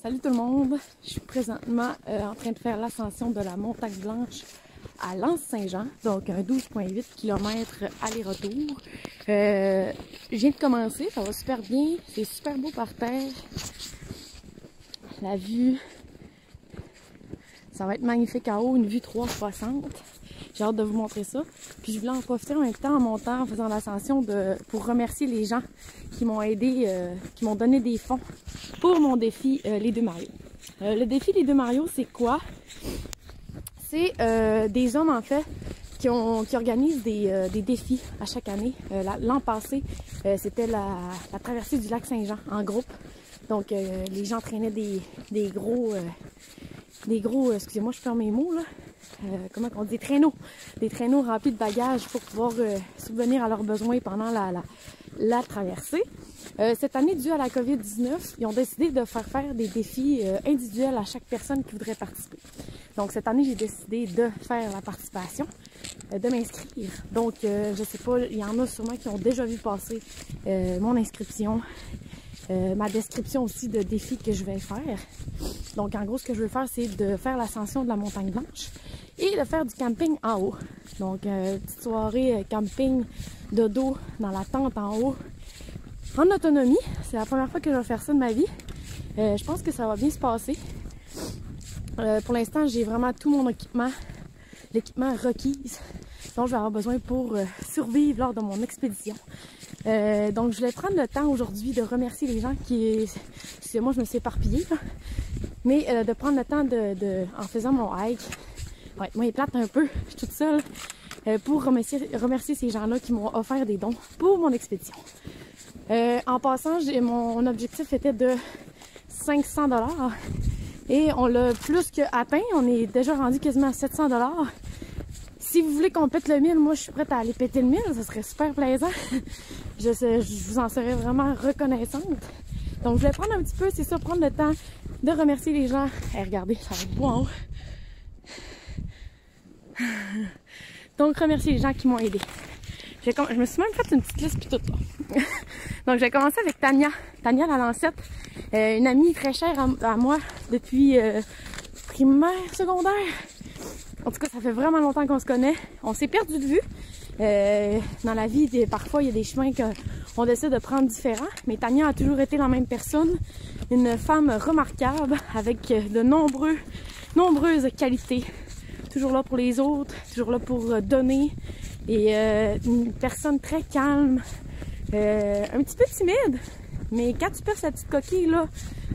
Salut tout le monde, je suis présentement en train de faire l'ascension de la Montagne Blanche à L'Anse-Saint-Jean, donc un 12,8 km aller-retour. Je viens de commencer, ça va super bien, c'est super beau par terre. La vue, ça va être magnifique en haut, une vue 360. J'ai hâte de vous montrer ça. Puis je voulais en profiter en même temps en montant, en faisant l'ascension pour remercier les gens qui m'ont aidé, qui m'ont donné des fonds pour mon défi Les Deux Marios. Le défi Les Deux Marios, c'est quoi? C'est des hommes en fait qui organisent des défis à chaque année. L'an passé, c'était la traversée du lac Saint-Jean en groupe. Donc les gens traînaient des gros, excusez-moi, je perds mes mots là. Comment on dit, des traîneaux remplis de bagages pour pouvoir subvenir à leurs besoins pendant la traversée. Cette année, dû à la COVID-19, ils ont décidé de faire des défis individuels à chaque personne qui voudrait participer. Donc cette année, j'ai décidé de faire la participation, de m'inscrire. Donc je sais pas, il y en a sûrement qui ont déjà vu passer mon inscription, ma description aussi de défis que je vais faire. Donc en gros, ce que je veux faire, c'est de faire l'ascension de la Montagne Blanche et de faire du camping en haut. Donc petite soirée camping dodo dans la tente en haut, en autonomie. C'est la première fois que je vais faire ça de ma vie. Je pense que ça va bien se passer. Pour l'instant, j'ai vraiment tout mon équipement, l'équipement requis dont je vais avoir besoin pour survivre lors de mon expédition. Donc je voulais prendre le temps aujourd'hui de remercier les gens qui... Excusez-moi, je me suis éparpillée, là. Mais de prendre le temps en faisant mon hike, ouais, moi il plate un peu, je suis toute seule, pour remercier ces gens-là qui m'ont offert des dons pour mon expédition. En passant, mon objectif était de 500 $ et on l'a plus que atteint, on est déjà rendu quasiment à 700 $. Si vous voulez qu'on pète le 1000, moi je suis prête à aller péter le 1000, ça serait super plaisant. Je vous en serais vraiment reconnaissante. Donc je vais prendre un petit peu, c'est ça, prendre le temps de remercier les gens. Hey, regardez, ça va être beau en haut. Donc remercier les gens qui m'ont aidé. Je me suis même fait une petite liste puis tout là. Donc je vais commencer avec Tania la Lancette, une amie très chère à moi depuis primaire, secondaire. En tout cas, ça fait vraiment longtemps qu'on se connaît. On s'est perdu de vue. Dans la vie, parfois, il y a des chemins qu'on décide de prendre différents. Mais Tania a toujours été la même personne. Une femme remarquable avec de nombreuses qualités. Toujours là pour les autres, toujours là pour donner. Et une personne très calme, un petit peu timide. Mais quand tu perces la petite coquille, là,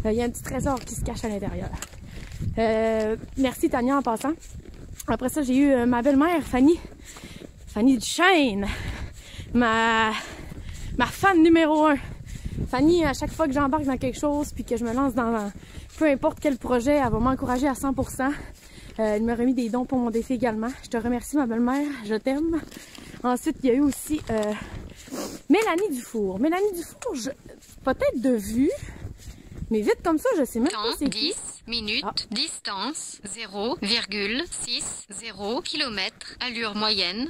il y a un petit trésor qui se cache à l'intérieur. Merci Tania en passant. Après ça, j'ai eu ma belle-mère, Fanny Duchesne, ma fan numéro 1. Fanny, à chaque fois que j'embarque dans quelque chose puis que je me lance dans peu importe quel projet, elle va m'encourager à 100%. Elle m'a remis des dons pour mon défi également. Je te remercie, ma belle-mère, je t'aime. Ensuite, il y a eu aussi Mélanie Dufour. Mélanie Dufour, peut-être de vue, mais vite comme ça, je sais même pas c'est qui. 10 minutes, distance 0,60 km, allure moyenne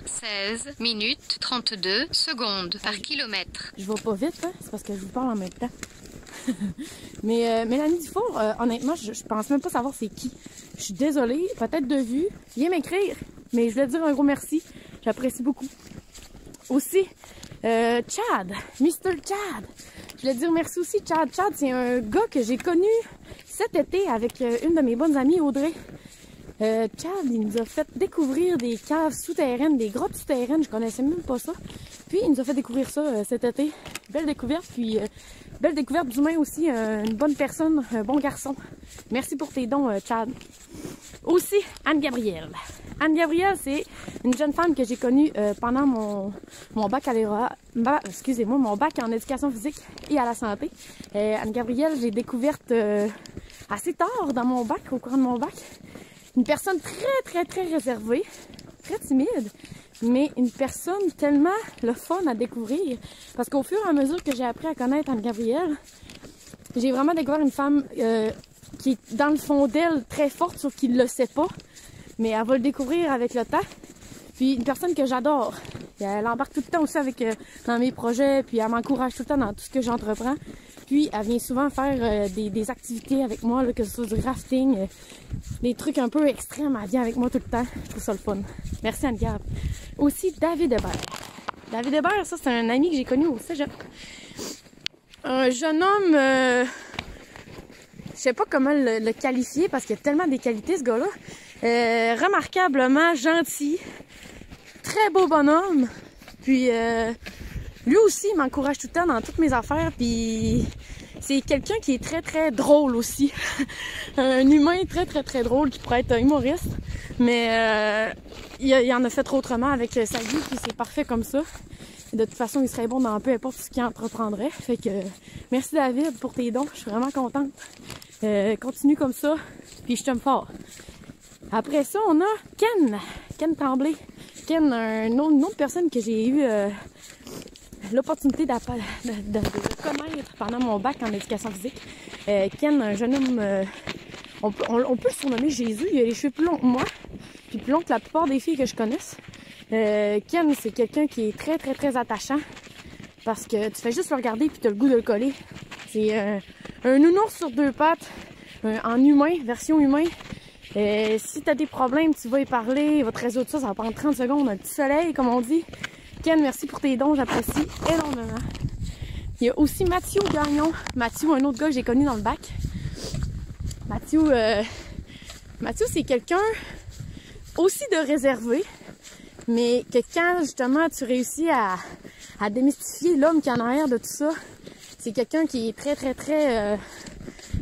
16 minutes 32 secondes par kilomètre. Je vais pas vite, hein? C'est parce que je vous parle en même temps. Mais Mélanie Dufour, honnêtement, je pense même pas savoir c'est qui. Je suis désolée, peut-être de vue. Viens m'écrire, mais je voulais te dire un gros merci. J'apprécie beaucoup. Aussi, Chad, Mr. Chad. Je voulais dire merci aussi, Chad. Chad, c'est un gars que j'ai connu cet été avec une de mes bonnes amies, Audrey. Chad, il nous a fait découvrir des caves souterraines, des grottes souterraines. Je connaissais même pas ça. Puis, il nous a fait découvrir ça cet été. Belle découverte, puis belle découverte d'humain aussi. Une bonne personne, un bon garçon. Merci pour tes dons, Chad. Aussi, Anne-Gabrielle. Anne-Gabrielle, c'est une jeune femme que j'ai connue pendant mon baccalauréat, mon bac en éducation physique et à la santé. Anne-Gabrielle, j'ai découverte assez tard dans mon bac, au cours de mon bac. Une personne très réservée, très timide, mais une personne tellement le fun à découvrir. Parce qu'au fur et à mesure que j'ai appris à connaître Anne-Gabrielle, j'ai vraiment découvert une femme qui est dans le fond d'elle très forte, sauf qu'il ne le sait pas. Mais elle va le découvrir avec le temps. Puis une personne que j'adore. Elle embarque tout le temps aussi avec dans mes projets, puis elle m'encourage tout le temps dans tout ce que j'entreprends. Puis elle vient souvent faire des activités avec moi, là, que ce soit du rafting, des trucs un peu extrêmes. Elle vient avec moi tout le temps. Je trouve ça le fun. Merci Anne-Gab. Aussi David Hébert. David Hébert, ça c'est un ami que j'ai connu au cégep. Un jeune homme, je sais pas comment le qualifier parce qu'il y a tellement des qualités ce gars-là. Remarquablement gentil, très beau bonhomme. Puis lui aussi il m'encourage tout le temps dans toutes mes affaires. Puis c'est quelqu'un qui est très très drôle aussi. Un humain très très très drôle qui pourrait être un humoriste. Mais il en a fait autrement avec sa vie, puis c'est parfait comme ça. Et de toute façon, il serait bon dans peu importe ce qu'il entreprendrait. Fait que merci David pour tes dons, je suis vraiment contente. Continue comme ça, puis je t'aime fort. Après ça, on a Ken Tremblay. Ken, une autre personne que j'ai eu l'opportunité de connaître pendant mon bac en éducation physique. Ken, un jeune homme, on peut le surnommer Jésus. Il a les cheveux plus longs que moi, puis plus longs que la plupart des filles que je connaisse. Ken, c'est quelqu'un qui est très très très attachant parce que tu fais juste le regarder puis tu as le goût de le coller. C'est un nounours sur deux pattes, en humain, version humain. Si tu as des problèmes, tu vas y parler, il va te résoudre ça, ça va prendre 30 secondes, un petit soleil comme on dit. Ken, merci pour tes dons, j'apprécie énormément. Il y a aussi Mathieu Gagnon. Mathieu, un autre gars que j'ai connu dans le bac. Mathieu, c'est quelqu'un aussi de réservé, mais que quand justement tu réussis à démystifier l'homme qui en arrière de tout ça, c'est quelqu'un qui est très très très,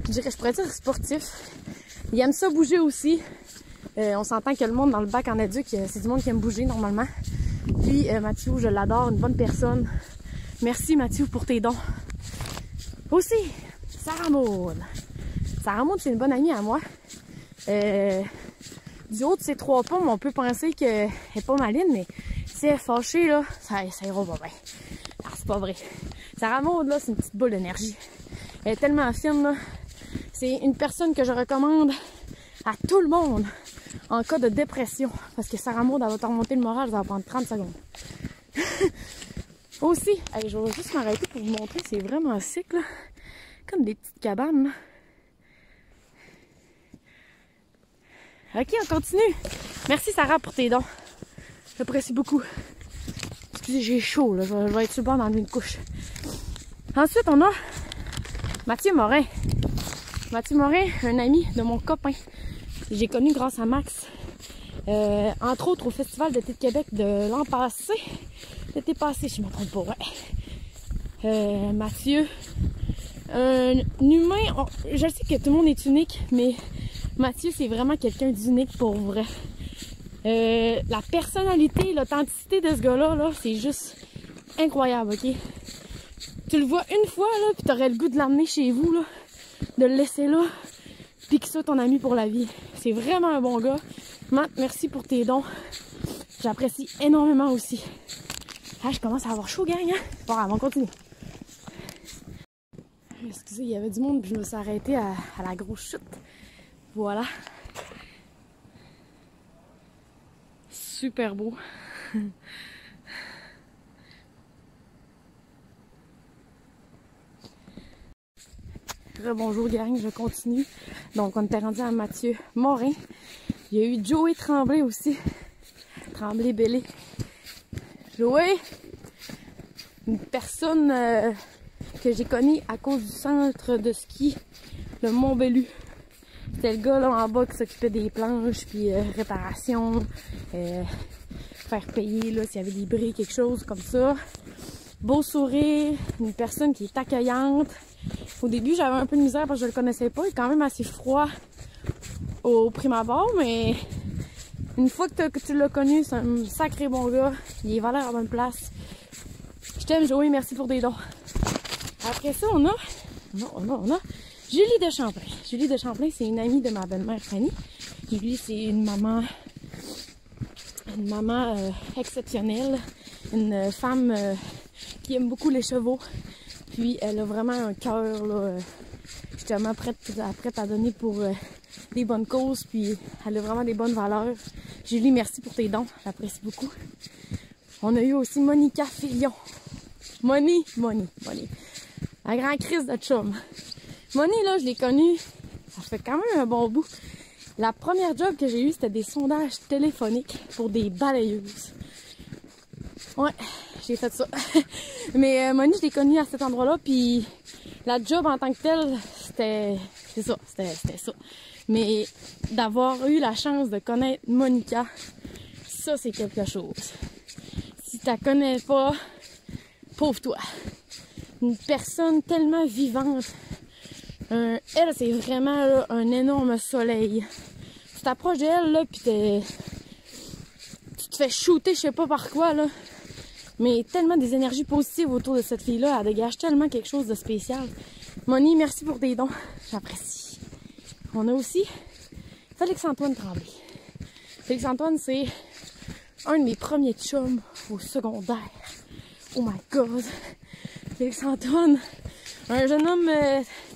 je pourrais dire sportif. Il aime ça bouger aussi. On s'entend que le monde dans le bac en éduc, c'est du monde qui aime bouger normalement. Puis Mathieu, je l'adore, une bonne personne. Merci Mathieu pour tes dons. Aussi, Sarah Maud. Sarah Maud, c'est une bonne amie à moi. Du haut de ses 3 pommes, on peut penser qu'elle est pas maline, mais si elle est fâchée, là, ça ira pas bien. Ah, c'est pas vrai. Sarah Maud, là, c'est une petite boule d'énergie. Elle est tellement fine, là. C'est une personne que je recommande à tout le monde en cas de dépression. Parce que Sarah Maud, elle va te remonter le moral, ça va prendre 30 secondes. Aussi, hey, je vais juste m'arrêter pour vous montrer, c'est vraiment sick, là. Comme des petites cabanes, là. Ok, on continue. Merci Sarah pour tes dons. J'apprécie beaucoup. Excusez, j'ai chaud, là. Je vais être sur le bord d'enlever une couche. Ensuite, on a Mathieu Morin. Mathieu Morin, un ami de mon copain. J'ai connu grâce à Max. Entre autres au Festival d'été de Québec de l'an passé. L'été passé, je me trompe pas, ouais. Mathieu, un humain, je sais que tout le monde est unique, mais Mathieu, c'est vraiment quelqu'un d'unique pour vrai. La personnalité, l'authenticité de ce gars-là, là, c'est juste incroyable, ok? Tu le vois une fois, là, puis t'aurais le goût de l'emmener chez vous, là, de le laisser là, puis qu'il soit ton ami pour la vie. C'est vraiment un bon gars. Matt, merci pour tes dons. J'apprécie énormément aussi. Ah, je commence à avoir chaud, gang, hein? Bon, on continue. Excusez, il y avait du monde, puis je me suis arrêtée à la grosse chute. Voilà. Super beau. Bonjour gang, je continue. Donc on était rendu à Mathieu Morin. Il y a eu Joey Tremblay aussi. Tremblay-Bellé. Joey, une personne que j'ai connue à cause du centre de ski, le Mont-Bellu. C'était le gars là en bas qui s'occupait des planches, puis réparation, faire payer là s'il y avait des bris, quelque chose comme ça. Beau sourire, une personne qui est accueillante. Au début, j'avais un peu de misère parce que je le connaissais pas. Il est quand même assez froid au prime abord, mais une fois que tu l'as connu, c'est un sacré bon gars. Il est valeur à bonne place. Je t'aime, Joey, merci pour tes dons. Après ça, on a Julie de Champlain. Julie de Champlain, c'est une amie de ma belle-mère Fanny. Julie, c'est une maman exceptionnelle, une femme qui aime beaucoup les chevaux. Puis elle a vraiment un cœur là, justement prête à donner pour des bonnes causes. Puis elle a vraiment des bonnes valeurs. Julie, merci pour tes dons, j'apprécie beaucoup. On a eu aussi Monica Filion. Moni. La grande crise de chum. Moni, là, je l'ai connue, ça fait quand même un bon bout. La première job que j'ai eue, c'était des sondages téléphoniques pour des balayeuses. Ouais, j'ai fait ça. Mais Moni, je l'ai connue à cet endroit-là, puis la job en tant que telle, c'était ça. Mais d'avoir eu la chance de connaître Monica, ça, c'est quelque chose. Si tu la connais pas, pauvre toi. Une personne tellement vivante. Elle, c'est vraiment là, un énorme soleil. Tu t'approches d'elle, là, pis tu te fais shooter, je sais pas par quoi, là. Mais tellement des énergies positives autour de cette fille-là. Elle dégage tellement quelque chose de spécial. Moni, merci pour tes dons. J'apprécie. On a aussi Félix-Antoine Tremblay. Félix-Antoine, c'est un de mes premiers chums au secondaire. Oh my God! Félix-Antoine, un jeune homme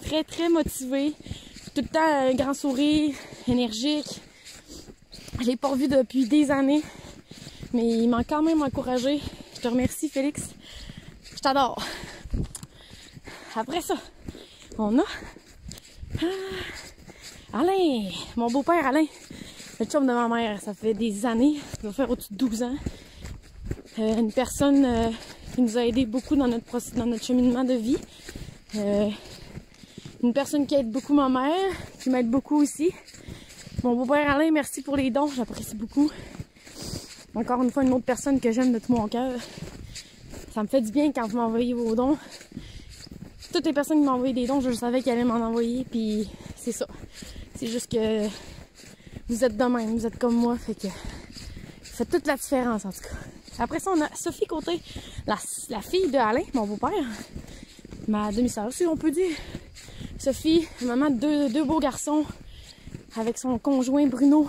très, très motivé. Tout le temps un grand sourire, énergique. Je l'ai pas revu depuis des années. Mais il m'a quand même encouragé. Je te remercie, Félix. Je t'adore. Après ça, on a Alain, mon beau-père Alain, le chum de ma mère. Ça fait des années, ça doit faire au-dessus de 12 ans. Une personne qui nous a aidé beaucoup dans notre cheminement de vie. Une personne qui aide beaucoup ma mère, qui m'aide beaucoup aussi. Mon beau-père Alain, merci pour les dons, j'apprécie beaucoup. Encore une fois, une autre personne que j'aime de tout mon cœur. Ça me fait du bien quand vous m'envoyez vos dons. Toutes les personnes qui m'ont envoyé des dons, je savais qu'elles allaient m'en envoyer, puis c'est ça. C'est juste que vous êtes de même, vous êtes comme moi, fait que ça fait toute la différence en tout cas. Après ça, on a Sophie Côté, la fille de Alain, mon beau-père, ma demi-sœur, si on peut dire. Sophie, maman de deux beaux garçons, avec son conjoint Bruno.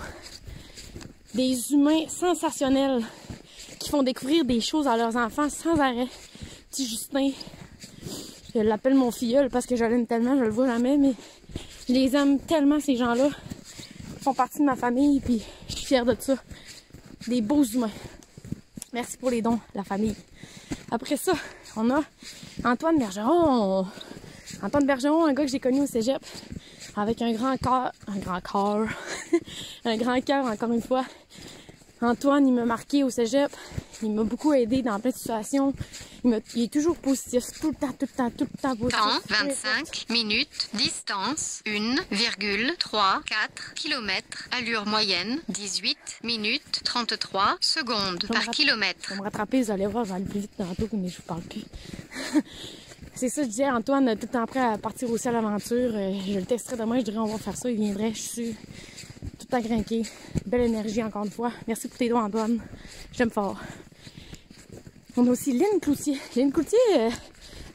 Des humains sensationnels qui font découvrir des choses à leurs enfants sans arrêt. Petit Justin, je l'appelle mon filleul parce que je l'aime tellement, je le vois jamais, mais je les aime tellement, ces gens-là. Ils font partie de ma famille, puis je suis fière de ça. Des beaux humains. Merci pour les dons, la famille. Après ça, on a Antoine Bergeron. Antoine Bergeron, un gars que j'ai connu au cégep, avec un grand cœur, un grand cœur encore une fois. Antoine, il m'a marqué au cégep, il m'a beaucoup aidé dans plein de situations. Il est toujours positif, tout le temps positif. Temps, 25 minutes, distance, 1,34 km, allure moyenne, 18 minutes, 33 secondes par kilomètre. Je vais me rattraper, vous allez voir, je vais aller plus vite tantôt, mais je vous parle plus. C'est ça, je disais à Antoine, tout le temps prêt à partir aussi à l'aventure. Je le testerai demain, je dirais on va faire ça, il viendrait, je suis tout le temps craqué. Belle énergie encore une fois. Merci pour tes dons, Antoine. Je t'aime fort. On a aussi Lynn Cloutier. Lynn Cloutier,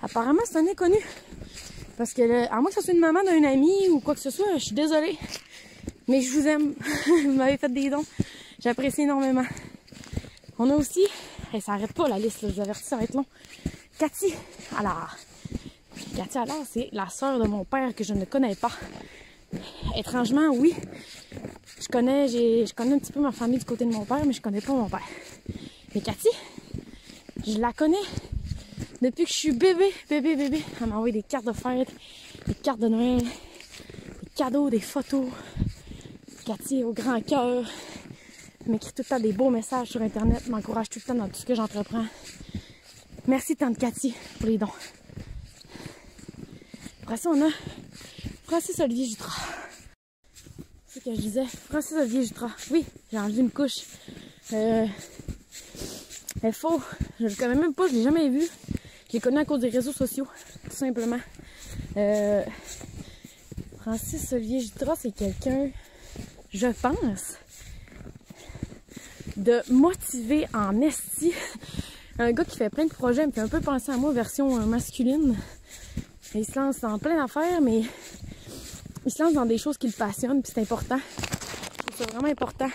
apparemment, c'est un inconnu. Parce que, à moins que ce soit une maman d'un ami ou quoi que ce soit, je suis désolée. Mais je vous aime. Vous m'avez fait des dons. J'apprécie énormément. On a aussi, ça n'arrête pas la liste, là, je vous avertis, ça va être long. Cathy Allard. Cathy Allard, c'est la sœur de mon père que je ne connais pas. Étrangement, oui. Je connais un petit peu ma famille du côté de mon père, mais je connais pas mon père. Mais Cathy, je la connais depuis que je suis bébé. Elle m'a envoyé des cartes de fête, des cartes de Noël, des cadeaux, des photos. Cathy au grand cœur. Elle m'écrit tout le temps des beaux messages sur Internet, m'encourage tout le temps dans tout ce que j'entreprends. Merci tante Cathy pour les dons. Après ça, on a Francis-Olivier Jutras. C'est ce que je disais. Francis-Olivier Jutras. Oui, j'ai enlevé une couche. Elle est faux. Je le connais même pas, je l'ai jamais vu. Je l'ai connu à cause des réseaux sociaux, tout simplement. Francis-Olivier Jutras, c'est quelqu'un, je pense, de motivé en esti. Un gars qui fait plein de projets, il me fait un peu penser à moi, version masculine. Et il se lance dans plein d'affaires, mais il se lance dans des choses qui le passionnent, puis c'est important. Je trouve ça vraiment important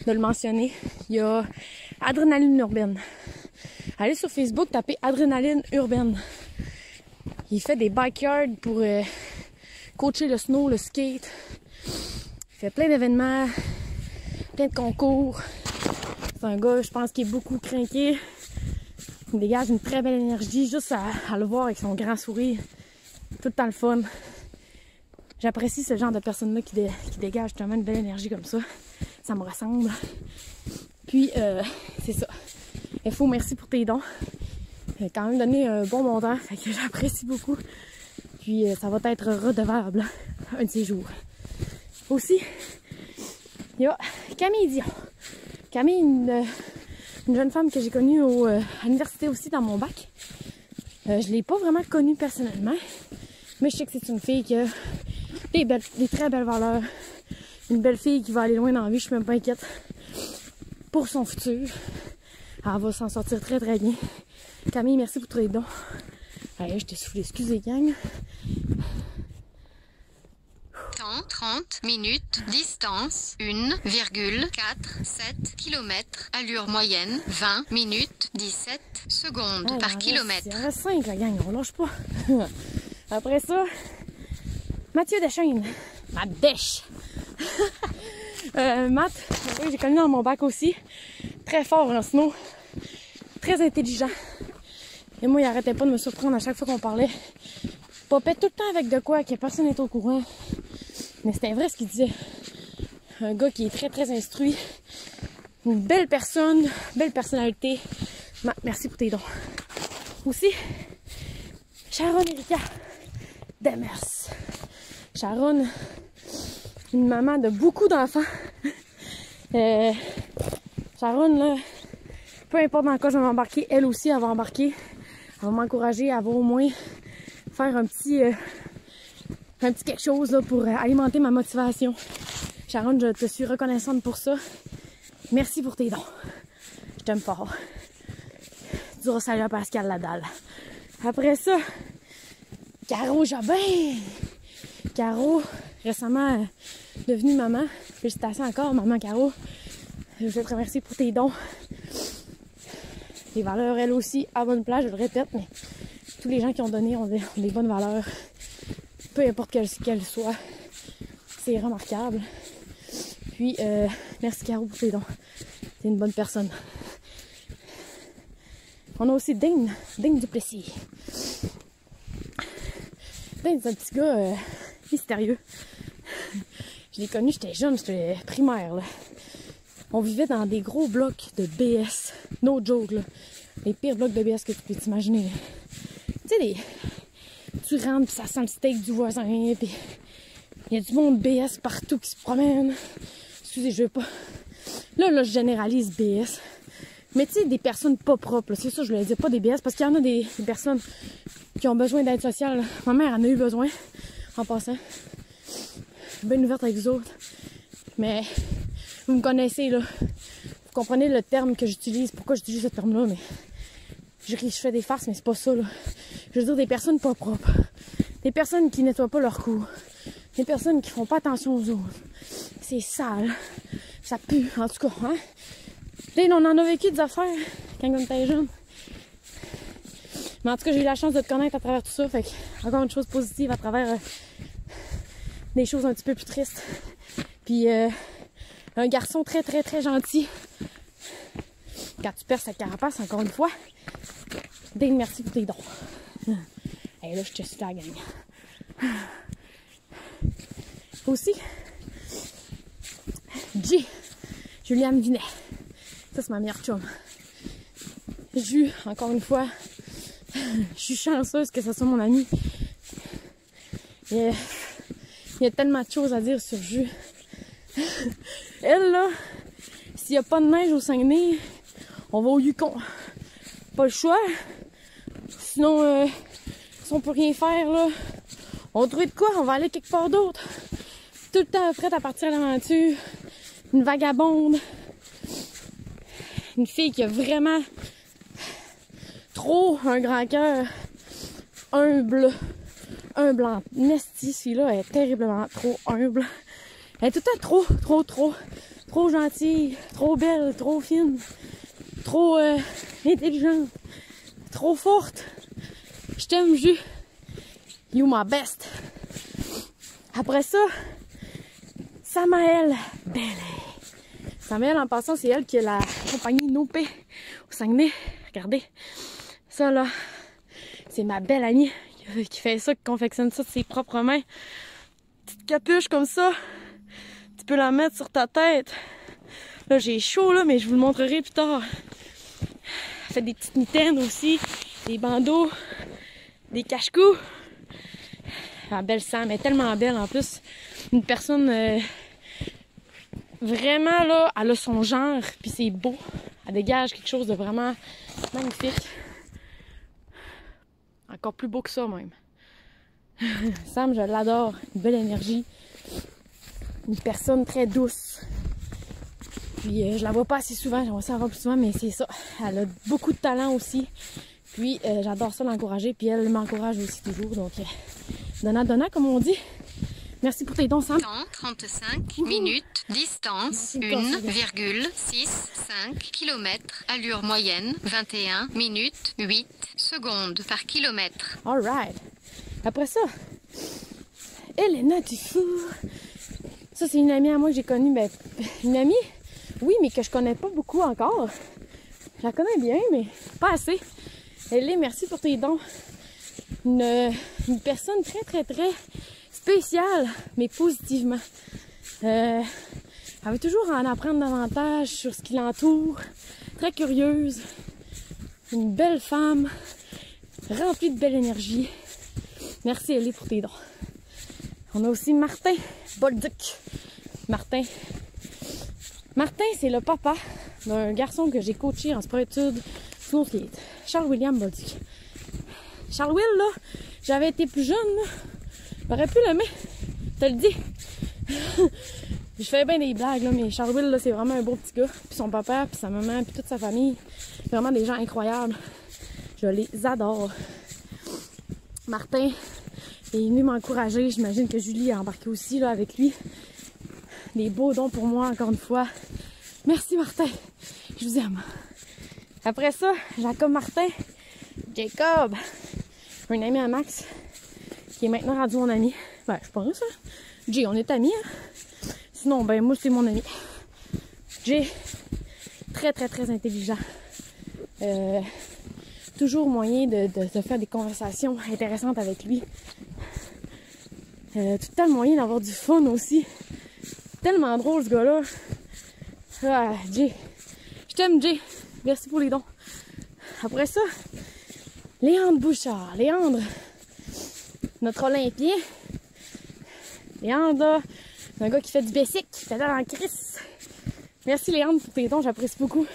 de le mentionner. Il y a Adrénaline Urbaine. Allez sur Facebook, tapez Adrénaline Urbaine. Il fait des backyards pour coacher le snow, le skate. Il fait plein d'événements, plein de concours. C'est un gars, je pense, qui est beaucoup craqué. Il dégage une très belle énergie, juste à le voir avec son grand sourire. Tout le temps le fun. J'apprécie ce genre de personnes-là qui dégagent justement une belle énergie comme ça. Ça me ressemble. Puis, c'est ça. FO, merci pour tes dons. Tu as quand même donné un bon montant, fait que j'apprécie beaucoup. Puis, ça va être redevable un de ces jours. Aussi, il y a Camille Dion. Camille, une jeune femme que j'ai connue à l'université aussi dans mon bac. Je l'ai pas vraiment connue personnellement, mais je sais que c'est une fille qui a des très belles valeurs. Une belle fille qui va aller loin dans la vie, je suis même pas inquiète pour son futur. Elle va s'en sortir très très bien. Camille, merci pour tous les dons. Allez, je t'ai soufflé, excusez gang. Temps 30 minutes, distance 1,47 km, allure moyenne 20 minutes 17 secondes par kilomètre. Il en reste 5 la gang, on lâche pas. Après ça, Mathieu Deschênes. Ma dèche. Matt, oui, j'ai connu dans mon bac aussi. Très fort en snow. Très intelligent. Et moi, il arrêtait pas de me surprendre à chaque fois qu'on parlait. Popait tout le temps avec de quoi que personne n'est au courant. Mais c'était vrai ce qu'il disait. Un gars qui est très très instruit. Une belle personne, belle personnalité. Merci pour tes dons. Aussi, Sharon Erika Demers. Sharon, une maman de beaucoup d'enfants. Sharon, là, peu importe dans quoi je vais m'embarquer, elle aussi, elle va embarquer. Elle va m'encourager, elle va au moins faire un petit quelque chose là, pour alimenter ma motivation. Sharon, je te suis reconnaissante pour ça. Merci pour tes dons. Je t'aime fort. Tu diras salut à Pascal Ladal. Après ça, Caro Jobin. Caro, récemment devenue maman. Félicitations encore, maman Caro. Je veux te remercier pour tes dons. Les valeurs, elles aussi, à bonne place, je le répète, mais tous les gens qui ont donné ont des bonnes valeurs. Peu importe qu'elles soient. C'est remarquable. Puis, merci Caro pour tes dons. T'es une bonne personne. On a aussi Dane Duplessis. Dane, c'est un petit gars mystérieux. Je l'ai connu, j'étais jeune, j'étais primaire, là. On vivait dans des gros blocs de BS. No joke, là. Les pires blocs de BS que tu peux t'imaginer. Tu sais, tu rentres pis ça sent le steak du voisin, pis il y a du monde BS partout qui se promène. Excusez, je veux pas. Là, je généralise BS. Mais tu sais, des personnes pas propres, c'est ça, je voulais dire, pas des BS, parce qu'il y en a des personnes qui ont besoin d'aide sociale. Ma mère en a eu besoin, en passant. Je suis bien ouverte avec vous autres. Mais vous me connaissez, là. Vous comprenez le terme que j'utilise, pourquoi j'utilise ce terme-là, mais je fais des farces, mais c'est pas ça, là. Je veux dire des personnes pas propres. Des personnes qui nettoient pas leur cou. Des personnes qui font pas attention aux autres. C'est sale. Ça pue, en tout cas, hein. On en a vécu des affaires quand on était jeune. Mais en tout cas, j'ai eu la chance de te connaître à travers tout ça. Fait que, encore une chose positive à travers des choses un petit peu plus tristes. Puis, un garçon très, très, très gentil. Quand tu perds sa carapace, encore une fois. Dane, merci pour tes dons. Et là, je te suis la gang. Aussi, Juliane Vinet. Ça, c'est ma meilleure chum. Ju, encore une fois, je suis chanceuse que ce soit mon amie. Il y a tellement de choses à dire sur Ju. Elle, là, s'il n'y a pas de neige au Saguenay, on va au Yukon. Pas le choix. Sinon, si on peut rien faire, là, on trouve de quoi? On va aller quelque part d'autre. Tout le temps prête à partir à l'aventure. Une vagabonde. Une fille qui a vraiment trop un grand cœur. Humble en esti, celui-là est terriblement trop humble. Elle est tout le temps trop gentille, trop belle, trop fine, trop intelligente, trop forte. Je t'aime, Ju. You my best. Après ça, Samael Belle. Samael, en passant, c'est elle qui a la compagnie Nopé au Saguenay. Regardez. ça, là, c'est ma belle amie qui fait ça, qui confectionne ça de ses propres mains. Petite capuche comme ça. Tu peux la mettre sur ta tête. Là, j'ai chaud, là, mais je vous le montrerai plus tard. Elle fait des petites mitaines aussi, des bandeaux, des cache-cous. La belle Sam, elle est tellement belle en plus. Une personne vraiment, là, elle a son genre, puis c'est beau. Elle dégage quelque chose de vraiment magnifique. Encore plus beau que ça, même. Sam, je l'adore. Une belle énergie. Une personne très douce. Puis je la vois pas assez souvent, j'aimerais ça la voir plus souvent, mais c'est ça. Elle a beaucoup de talent aussi. Puis j'adore ça l'encourager, puis elle m'encourage aussi toujours. Donc, donnant, comme on dit. Merci pour tes dons, Sam. Temps 35 minutes, distance 1,65 km, allure moyenne 21 minutes 8 secondes par kilomètre. Alright. Après ça, Elena Dufour. Ça, c'est une amie à moi que j'ai connue. Ben, une amie, oui, mais que je connais pas beaucoup encore. Je la connais bien, mais pas assez. Ellie, merci pour tes dons. Une personne très, très, très spéciale, mais positivement. Elle veut toujours en apprendre davantage sur ce qui l'entoure. Très curieuse. Une belle femme, remplie de belle énergie. Merci Ellie pour tes dons. On a aussi Martin Bolduc. Martin, c'est le papa d'un garçon que j'ai coaché en sport-études snow skate. Charles-William Bolduc. Charles-Will, là, j'avais été plus jeune, là. J'aurais pu l'aimer. Je te le dis. Je fais bien des blagues, là, mais Charles-Will, là, c'est vraiment un beau petit gars. Puis son papa, puis sa maman, puis toute sa famille. Vraiment des gens incroyables. Je les adore. Martin est venu m'encourager. J'imagine que Julie a embarqué aussi, là, avec lui. Des beaux dons pour moi, encore une fois. Merci, Martin. Je vous aime. Après ça, Jacob Martin. Jacob. Un ami à Max. Qui est maintenant rendu mon ami. Ben, je pense, hein. Jay, on est amis, hein. Sinon, ben, moi, c'est mon ami. Jay, très, très, très intelligent. Toujours moyen de faire des conversations intéressantes avec lui. Tout le temps le moyen d'avoir du fun aussi. Tellement drôle, ce gars-là. Ah, Jay. Je t'aime, Jay. Merci pour les dons. Après ça, Léandre Bouchard. Léandre, notre Olympien. Léandre, un gars qui fait du basic, qui fait dans la crise. Merci Léandre pour tes dons, j'apprécie beaucoup.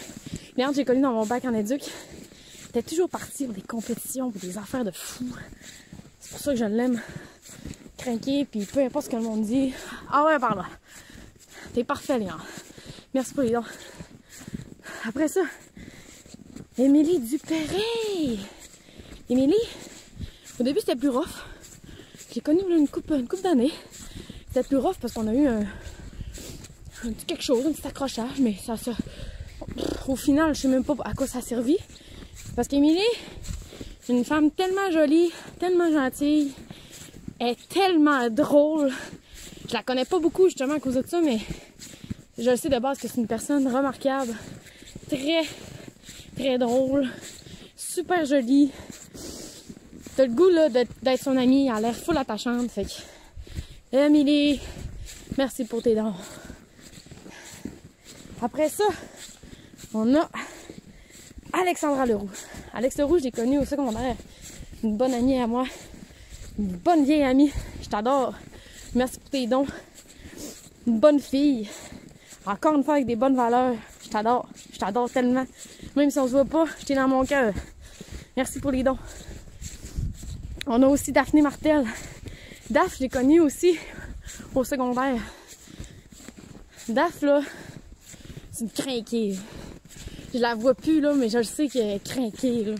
Léandre, j'ai connu dans mon bac en éduc. T'es toujours parti pour des compétitions, pour des affaires de fou. C'est pour ça que je l'aime. Craquer, puis peu importe ce que le monde dit. Ah ouais, par là. T'es parfait, Léandre. Merci pour les dons. Après ça, Émilie Dupéré. Émilie, au début c'était plus rough. J'ai connu une couple d'années. C'était plus rough parce qu'on a eu un petit quelque chose, un petit accrochage, mais ça se... Au final, je sais même pas à quoi ça a servi. Parce qu'Émilie, c'est une femme tellement jolie, tellement gentille, elle est tellement drôle. Je la connais pas beaucoup justement à cause de ça, mais je le sais de base que c'est une personne remarquable, très, très drôle, super jolie. T'as le goût là d'être son amie, elle a l'air full attachante. Fait que, Émilie, merci pour tes dons. Après ça, on a Alexandra Leroux. Alex Leroux, je l'ai connue au secondaire. Une bonne amie à moi. Une bonne vieille amie. Je t'adore. Merci pour tes dons. Une bonne fille. Encore une fois avec des bonnes valeurs. Je t'adore. Je t'adore tellement. Même si on se voit pas, je t'ai dans mon cœur. Merci pour les dons. On a aussi Daphné Martel. Daph, je l'ai connue aussi au secondaire. Daph, là, c'est une crinquée. Je la vois plus, là, mais je le sais qu'elle est crinquée, là.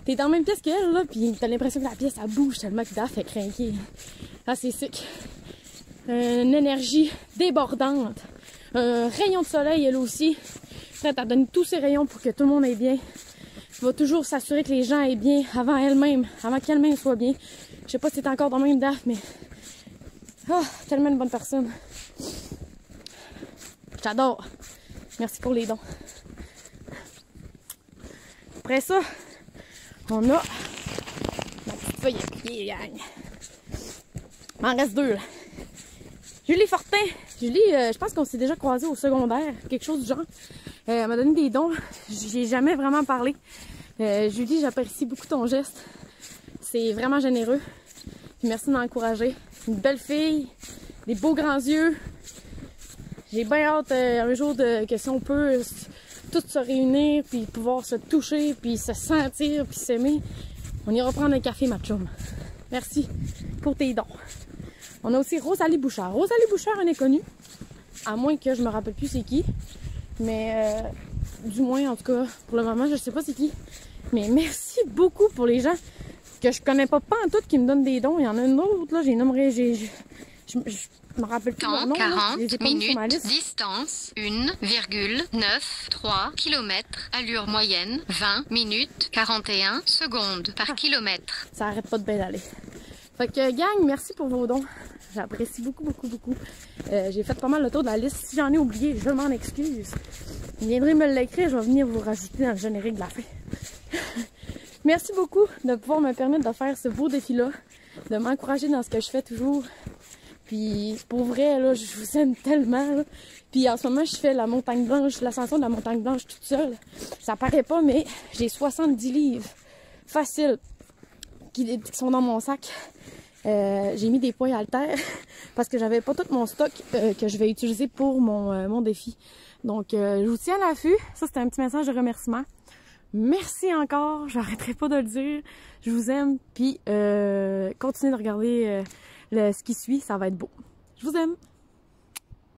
T'es dans la même pièce qu'elle, là, pis t'as l'impression que la pièce, elle bouge tellement que Daph est crinquée. Ah, c'est sick. Une énergie débordante. Un rayon de soleil, elle aussi. Prête à donner tous ses rayons pour que tout le monde aille bien. Elle va toujours s'assurer que les gens aient bien avant elle-même, avant qu'elle-même soit bien. Je sais pas si c'est encore dans le même Daph, mais... Ah, tellement une bonne personne. J'adore. Merci pour les dons. Après ça, On a ma petite feuille à pied, gang. Il m'en reste 2, là. Julie Fortin. Julie, je pense qu'on s'est déjà croisés au secondaire, quelque chose du genre. Elle m'a donné des dons. J'ai jamais vraiment parlé. Julie, j'apprécie beaucoup ton geste. C'est vraiment généreux. Puis merci de m'encourager. Une belle fille, des beaux grands yeux. J'ai bien hâte un jour que si on peut tous se réunir, puis pouvoir se toucher, puis se sentir, puis s'aimer, on ira prendre un café, ma chum. Merci pour tes dons. On a aussi Rosalie Bouchard. Rosalie Bouchard, un inconnu. À moins que je me rappelle plus c'est qui. Mais du moins, en tout cas, pour le moment, je sais pas c'est qui. Mais merci beaucoup pour les gens que je connais pas en tout qui me donnent des dons. Il y en a une autre, là, j'ai nommé, je me rappelle plus leur nom. 40 là, minutes, distance 1,93 km, allure moyenne 20 minutes 41 secondes par kilomètre. Ça arrête pas de bien aller. Fait que gang, merci pour vos dons. J'apprécie beaucoup, beaucoup, beaucoup. J'ai fait pas mal le tour de la liste. Si j'en ai oublié, je m'en excuse. Vous viendrez me l'écrire, je vais venir vous rajouter dans le générique de la fin. Merci beaucoup de pouvoir me permettre de faire ce beau défi-là, de m'encourager dans ce que je fais toujours. Puis pour vrai, là, je vous aime tellement. Là. Puis en ce moment, je fais la montagne blanche, l'ascension de la montagne blanche toute seule. Ça paraît pas, mais j'ai 70 livres faciles qui sont dans mon sac. J'ai mis des poids haltères parce que j'avais pas tout mon stock que je vais utiliser pour mon défi. Donc, je vous tiens à l'affût. Ça, c'était un petit message de remerciement. Merci encore. J'arrêterai pas de le dire. Je vous aime. Puis, continuez de regarder ce qui suit. Ça va être beau. Je vous aime.